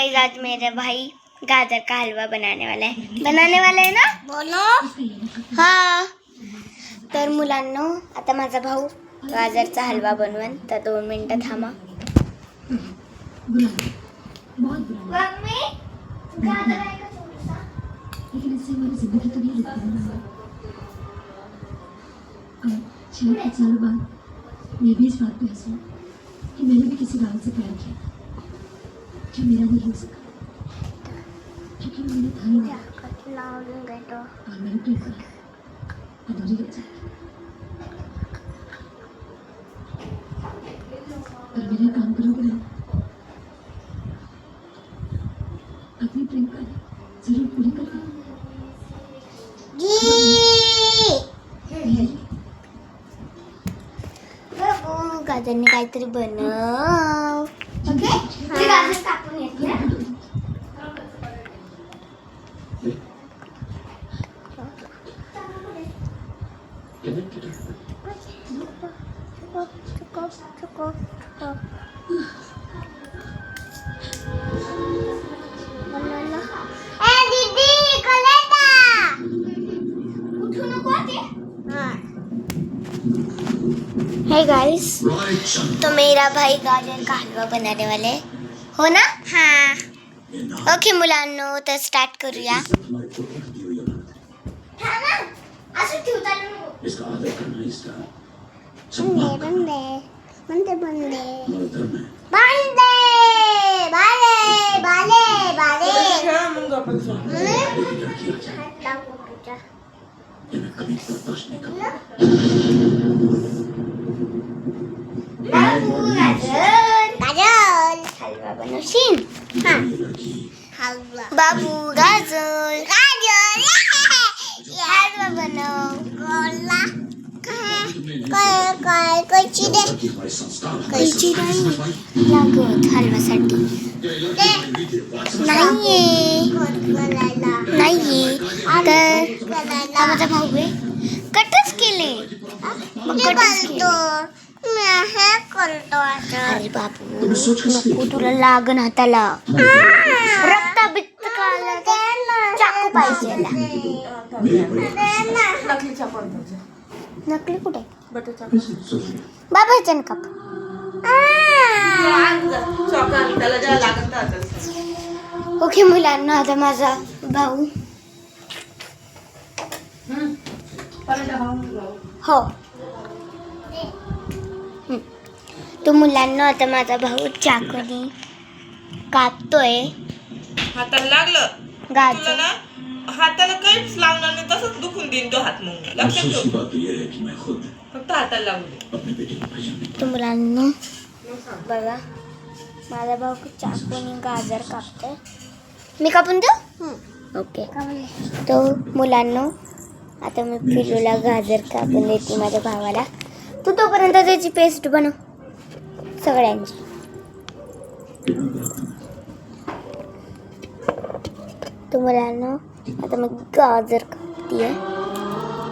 Guys आज मेरे भाई गाजर का हलवा बनाने वाला है ना बोलो हाँ। तर मुलांनो आता माझा भाऊ गाजरचा हलवा बनवेन तर 2 मिनिटं थांबा। मैं भी इस बात पे हंसी कि मैंने भी किसी गाल से प्यार किया जो मेरा नहीं हो सका क्योंकि मैंने था ही नहीं और मेरी प्रेम अधूरी रह जाएगी और मेरा काम करोगे ना अपनी प्रेम का जरूर पूरी करना। गाजरने काहीतरी बनव ओके गाजर कापून घेतले हे गाइस तो मेरा भाई गाजर का हलवा बनाने वाले हो ना हाँ ओके मुलांनो तर स्टार्ट करूया बंदे बंदे गाजर हलवा बनवशील हाँ बाबू गाजर हलवा बनव गोला काय कैची दे कैची नाही लागत हलव्यासाठी नाहीये तर माझा भाऊ आहे कटच केले अरे बाबू नको तुला लागन हाताला रक्त बित्त काला चाकू पाहिजे नकली कुठे बाबाचं काप ओके मुलांना आता माझा भाऊ हो तो मुलांना आता माझा भाऊ चाकूने कापतोय हाताला लागलं गाजर तुला ना हाताला काहीच लावणार नाही तसंच दुखून देईन तो हात मग लक्षात ठेव फक्त हाताला लागू दे तो मुलांना बघा माझा भाऊ चाकूने गाजर कापतोय मी कापून देऊ ओके तो मुलांना आता मी पिलूला गाजर कापून देते माझ्या भावाला तू तोपर्यंत त्याची पेस्ट बनव सगळ्यांची तो मुलांना आता मी गाजर कापतीये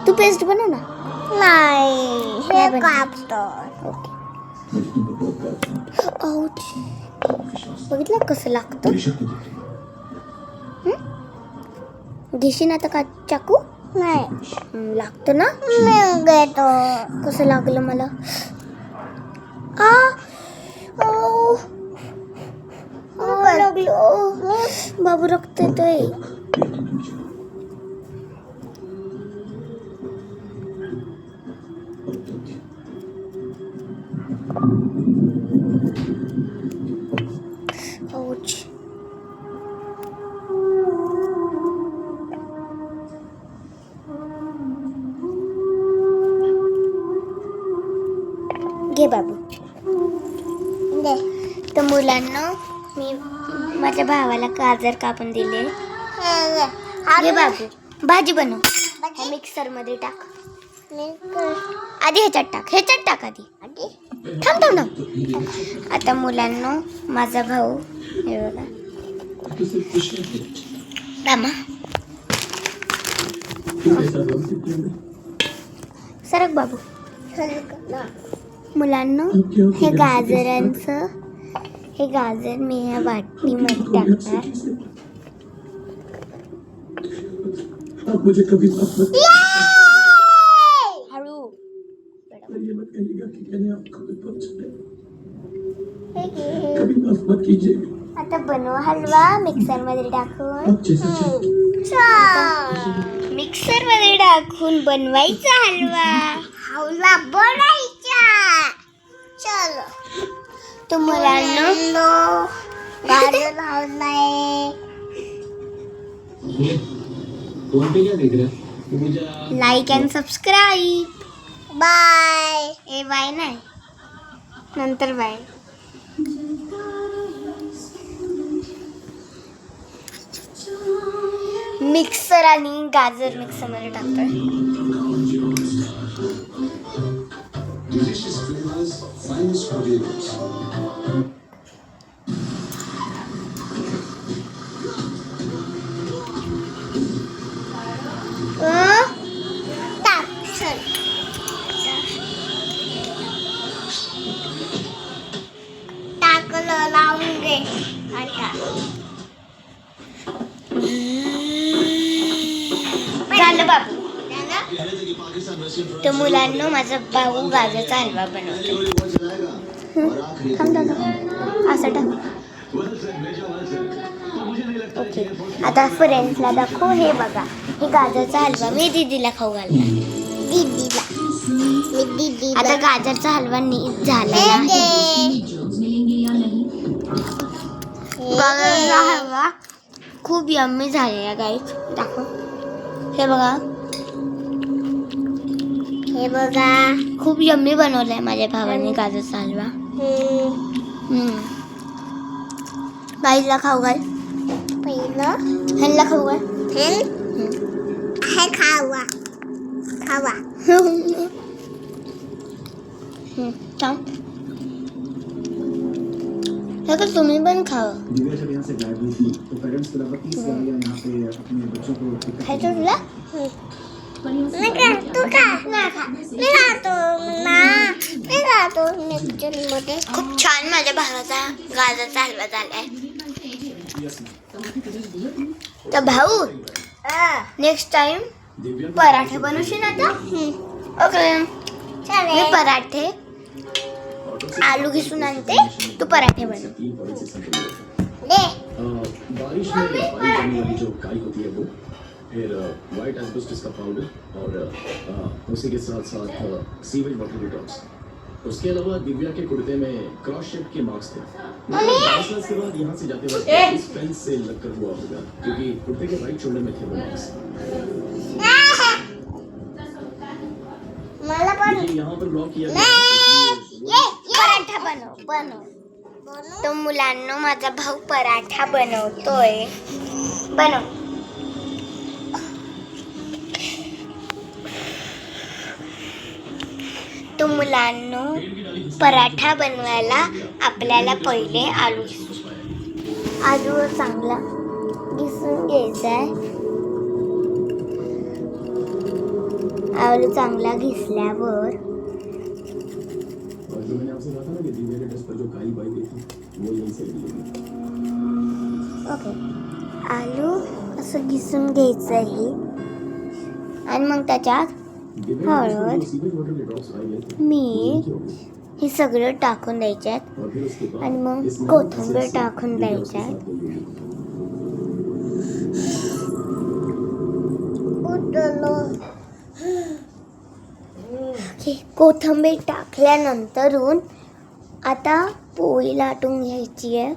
तू पेस्ट बनव ना नाही कापतो ओके आउच बघितलं कसं लागतं घेशील आता का चाकू नाही लागतं ना घेतो कसं लागलं मला लागलो बाबू रक्त येतोय घे बाबू दे तर मुलांना मी माझ्या भावाला गाजर कापून दिले घे बाबू भाजी बनव मिक्सर मध्ये टाक आधी ह्याच्यात टाक आधी थांब थांब थांब आता मुलांना माझा भाऊ हे बघा दामा सरक बाबू मुलांना हे गाजरांचं हे गाजर मी ह्या वाटीमध्ये टाकणार. आप मुझे कभी माफ मत हळू. ये मत कहिएगा कि मैंने आपको खुद पहुंचाया. कभी माफ मत कीजिएगा. आता बनव हलवा मिक्सर मध्ये टाकून. आप जैसा चाहते. मिक्सर मध्ये टाकून बनवायचा हलवा. हलवा बनायचा. चलो तो मुलांना गाजर लावलाय. फोन पे क्या देख रहा है? मुझे लाईक अँड सबस्क्राईब. बाय. ए बाय नाही नंतर बाय. मिक्सर आणि गाजर मिक्सर मध्ये टाकतोय. delicious flavors, finest potatoes. टाकलं लावून घे. झालं बाबू. तर मुलांना माझा भाऊ गाजरचा हलवा बनवतो. असं टाक. ओके आता फ्रेंड्सला दाखव. हे बघा हे गाजरचा हलवा मी दीदीला खाऊ घालणार. दीदीला आता गाजरचा हलवा नीट झालेला आहे. गाजरचा हलवा खूप यम्मी झालेला गाईस. दाखव. हे बघा हे बघा खूप यम्मी बनवलाय माझ्या भावाने गाजरचा हलवा. गाईला खाऊ घाल. पहिलं ह्यांना खाऊ घाल. हे खावा खावा. थांब. हे का तुम्ही पण खावा. दिव्या जब यहाँ से गायब हुई थी तो पेरेंट्स के अलावा 30 गाड़ियाँ यहाँ पे अपने बच्चों को खायचं तुला. मी खातो मिक्सरमध्ये. खूप छान माझ्या भावाचा गाजरचा हलवा झालाय. तर भाऊ नेक्स्ट टाइम पराठे बनवशील आता. ओके मी पराठे आलू घिसून आणते. तू पराठे बनव. बारिश में पानी करने वाली जो काई होती है वो, फिर वाइट एस्बेस्टस का पाउडर और उसी के साथ साथ सीवेज वाटर डिटॉक्स. उसके अलावा दिव्या के कुर्ते में क्रॉस शेप के मार्क्स थे. 10 साल के बाद यहाँ से जाते वक्त इस फेंस से लगकर हुआ होगा क्योंकि कुर्ते के राइट शोल्डर में थे वो मार्क्स. मला पण यहाँ पर ब्लॉक किया गया. पराठा बनव. तो मुलांना माझा भाऊ पराठा बनवतोय. बनव. तो मुलांना पराठा बनवायला आपल्याला पहिले आलू चांगला घिसून घ्यायचा आहे. आलू चांगला घिसल्यावर ओके आलू असं घिसून घ्यायचं आहे आणि मग त्याच्यात हळद मीठ हे सगळं टाकून द्यायच्यात आणि मग कोथिंबीर टाकून द्यायच्यात. कोथिंबीर टाकल्यानंतरून आता पोळी लाटून घ्यायची आहे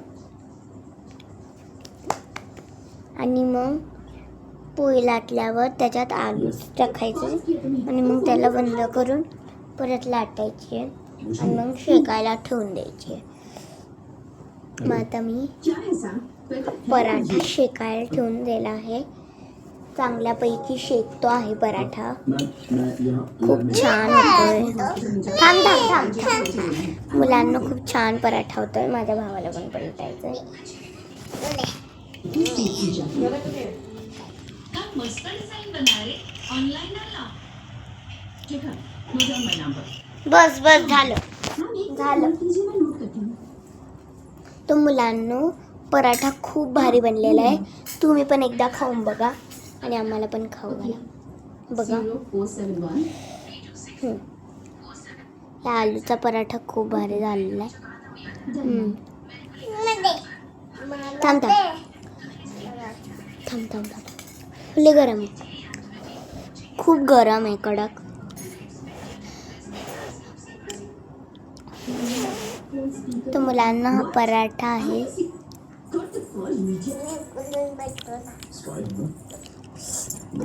आणि मग पोळी लाटल्यावर त्याच्यात आलू टाकायचे आणि मग त्याला बंद करून परत लाटायची आहे आणि मग शेकायला ठेवून द्यायची आहे. मग आता मी पराठा शेकायला ठेवून दिला आहे. चांगल्यापैकी शेकतो आहे पराठा. खूप छान होतोय. थांब. मुलांना खूप छान पराठा होतोय. माझ्या भावाला पण पलटायचंय. बस झालं. तर मुलांनो पराठा खूप भारी बनलेला आहे. तुम्ही पण एकदा खाऊन बघा आणि आम्हाला पण खाऊ घाला. बघा 0471 या आलूचा पराठा खूप भारी झालेला आहे. थांब लय गरम आहे, खूप गरम आहे कडक. तर मुलांना हा पराठा आहे.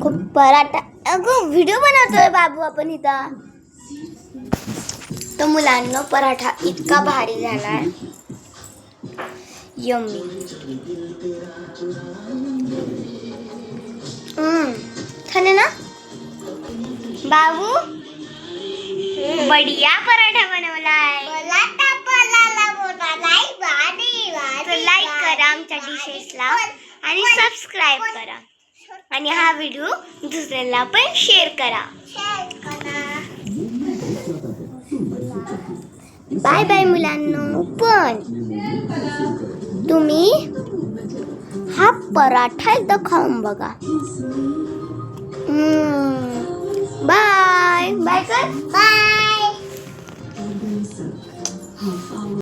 खूप पराठा अगं व्हिडिओ बनवतोय बाबू आपण इथं. तर मुलांना पराठा इतका भारी झालाय, यम्मी. खाने ना बाबू, बढ़िया पराठा बनवलाय. तर लाईक करा आमच्या डिशेसला आणि सबस्क्राईब करा आणि हा व्हिडिओ दुसऱ्याला पण शेअर करा. बाय बाय मुलांनो. पण तुम्ही हा पराठा एकदा खाऊन बघा.